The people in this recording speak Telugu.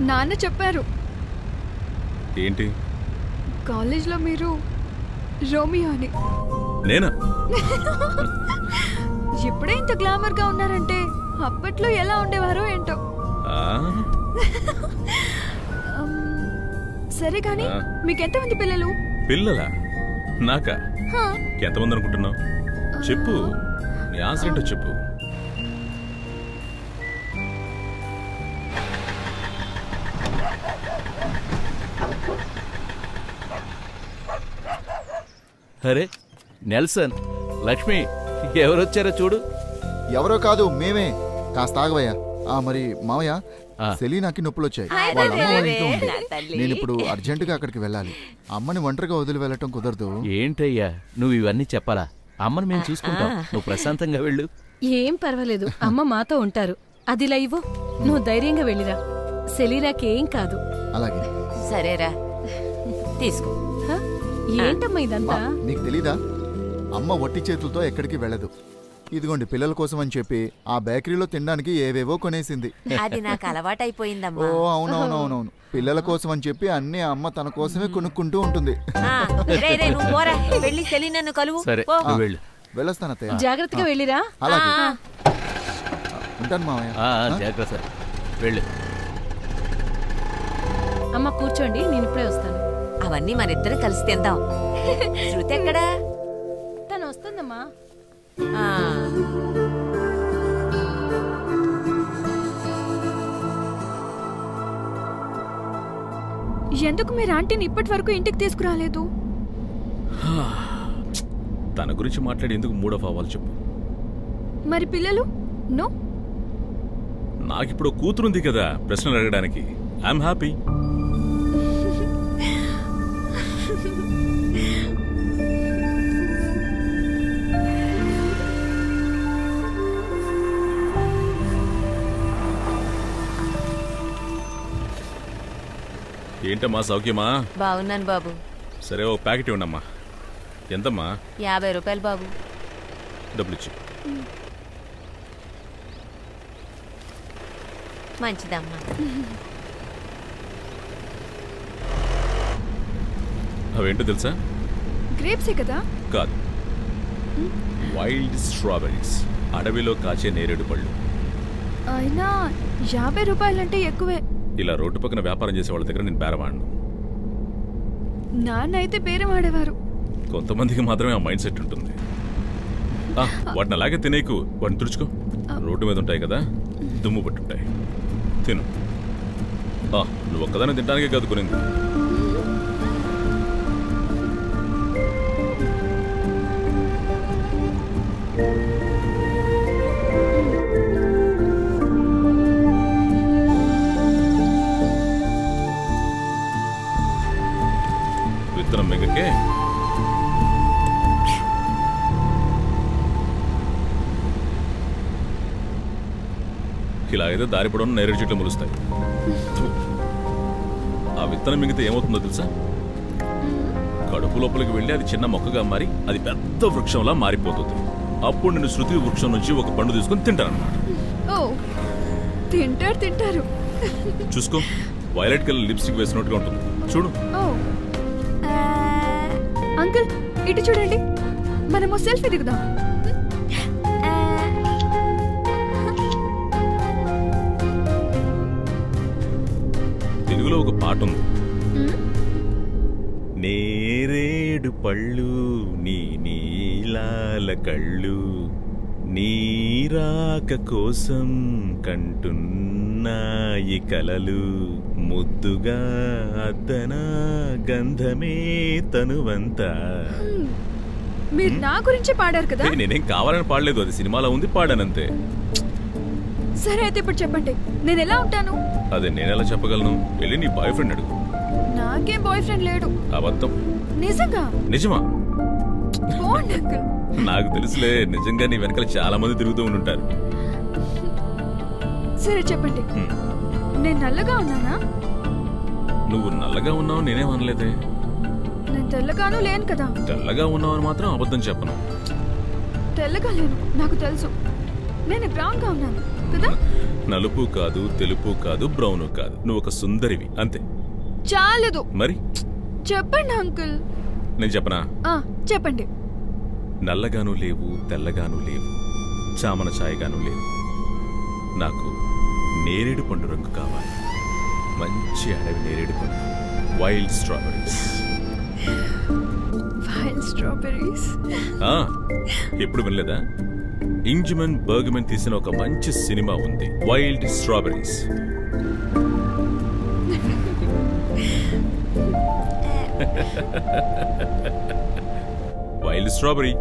నాన్న చెప్పారు. ఏంటి? కాలేజ్లో మీరు రోమియో అని. నేనా? ఇప్పుడే ఇంత గ్లామర్ గా ఉన్నారంటే అప్పట్లో ఎలా ఉండేవారో ఏంటో. సరే కానీ మీకెంతమంది పిల్లలు? పిల్లలా? నాకా? ఎంతమంది అనుకుంటున్నావు? చెప్పు, నీ ఆన్సర్ ఏంటో చెప్పు. అరే నెల్సన్, లక్ష్మి ఎవరొచ్చారో చూడు. ఎవరో కాదు, మేమే. కాస్త ఆగవయ్యా. మరి మావయ్య, సెలీనాకి నొప్పులు వచ్చాయి. నేను ఇప్పుడు అర్జెంటుగా అక్కడికి వెళ్ళాలి. అమ్మని ఒంటరిగా వదిలి వెళ్ళటం కుదరదు. ఏంటయ్యా నువ్వు ఇవన్నీ చెప్పాలా? అమ్మని మేము చూసుకుంటాం, నువ్వు ప్రశాంతంగా వెళ్ళు. ఏం పర్వాలేదు, అమ్మ మాతో ఉంటారు. అదిలా ఇవ్వు, నువ్వు ధైర్యంగా వెళ్ళిరా. సెలీనాకి ఏం కాదు. అలాగే. సరేరా, తీసుకో. ఏంటమ్మా ఇదంతా? నీకు తెలీదా? అమ్మ ఒట్టి చేతులతో ఎక్కడికి వెళ్ళదు. ఇదిగోండి పిల్లల కోసం అని చెప్పి ఆ బేకరీలో తినడానికి ఏవేవో కొనేసింది. అది నాకు అలవాటైపోయిందమ్మా. ఓ అవునవునవునవును, పిల్లల కోసం అని చెప్పి అన్ని అమ్మ తన కోసమే కొనుక్కుంటూ ఉంటుంది. వెళ్ళొస్తాను అత్తయ్య. జాగ్రత్తగా వెళ్ళిరా. అలాగే ఉంటాను మామయ్య. జాగ్రత్త, వెళ్ళు. అమ్మ కూర్చోండి, నేను ఇప్పుడే వస్తాను. అవన్నీ మనిద్దరం కలిసి తిందాం. శృతి ఎక్కడా? తను వస్తుందమ్మా. ఎందుకు మీరు ఆంటీని ఇప్పటి వరకు ఇంటికి తీసుకురాలేదు? తన గురించి మాట్లాడి ఎందుకు మూడ్ ఆఫ్ అవ్వాలి చెప్పు. మరి పిల్లలు? నో, నాకిప్పుడు కూతురుంది కదా ప్రశ్నలు అడగడానికి. I'm happy. ఏంటమ్మా సౌఖ్యమా? బాగున్నాను బాబు. సరే ఓ ప్యాకెట్ ఇవ్వండమ్మా. ఎంతమ్మా? 50 రూపాయలు బాబు. డబ్బులు ఇచ్చి. మంచిదమ్మా. అవేంటో తెలుసా? గ్రేప్సే కదా? కాదు, వైల్డ్ స్ట్రాబెరీస్, అడవిలో కాచే నేరేడు పళ్ళు. అయినా 50 రూపాయలంటే ఎక్కువే. ఇలా రోడ్డు పక్కన వ్యాపారం చేసే వాళ్ళ దగ్గర నేను బేరమాడను. నాన్న అయితే బేరం ఆడేవారు. కొంతమందికి మాత్రమే ఆ మైండ్ సెట్ ఉంటుంది. వాటిని అలాగే తినేకు, వాటిని తుడుచుకో. రోడ్డు మీద ఉంటాయి కదా, దుమ్ము పట్టుంటాయి. తిను. నువ్వు ఒక్కదాన్ని తినడానికే కాదు కొనింది. విత్తనం మిగకే ఇలా అయితే దారి పొడవున నేరేడు చెట్లు మొలుస్తాయి. ఆ విత్తనం మిగితే ఏమవుతుందో తెలుసా? కడుపు లోపలికి వెళ్ళి అది చిన్న మొక్కగా మారి అది పెద్ద వృక్షంలా మారిపోతుంది. అప్పుడు నేను శృతి వృక్షం నుంచి ఒక పండు తీసుకుని తింటానన్నమాట. తింటారు. చూసుకో, వైలెట్ కలర్ లిప్స్టిక్ వేసినట్టుగా ఉంటుంది. చూడు. అంకుల్ ఇటు చూడండి, మనము సెల్ఫీ దిగుదాం. తెలుగులో ఒక పాట ఉంది. నేరేడు పళ్ళు నీ నీలాల కళ్ళు నీరాక కోసం కంటున్నాయి కలలు ముద్దుగా అద్దన గంధమే తనువంతా. మీరు నా గురించి పాడారు కదా? నేనేం కావాలని పాడలేదు, అది సినిమాలో ఉంది, పాడానంతే. సరే అయితే ఇప్పుడు చెప్పండి, నేను ఎలా ఉంటాను? అదే నేనెలా చెప్పగలను? వెళ్ళి నీ బాయ్ ఫ్రెండ్ అడుగు. నాకేం బాయ్ ఫ్రెండ్ లేడు. అబద్ధం. నిజంగా? నిజమా? నాకు తెలుసులే, నిజంగా నీ వెనకాల చాలా మంది తిరుగుతూ ఉంటారు. సరే చెప్పండి, నేను నల్లగా ఉన్నానా? నువ్వు నల్లగా ఉన్నావు నేనేం అనలేదే. నేను తెల్లగాను లేను కదా. తెల్లగా ఉన్నావు అని మాత్రం అబద్ధం చెప్పను. తెల్లగా లేను, నాకు తెలుసు. నేను బ్రౌన్ గా ఉన్నాను కదా. నలుపు కాదు, తెలుపు కాదు, బ్రౌను కాదు. నువ్వు ఒక సుందరివి అంతే. చాలదు. మరి చెప్పండి అంకుల్. నేను చెప్పనా? చెప్పండి. నల్లగాను లేవు, తెల్లగాను లేవు, చామన ఛాయగాను లేవు. నాకు నేరేడు పండు రంగు కావాలి. మంచి అడవి నేరేడు పండు. Wild strawberries. Wild strawberries? ఎప్పుడు వినలేదా? ఇంగ్మర్ బర్గ్మన్ తీసిన ఒక మంచి సినిమా ఉంది, వైల్డ్ స్ట్రాబెరీస్. Wild strawberry.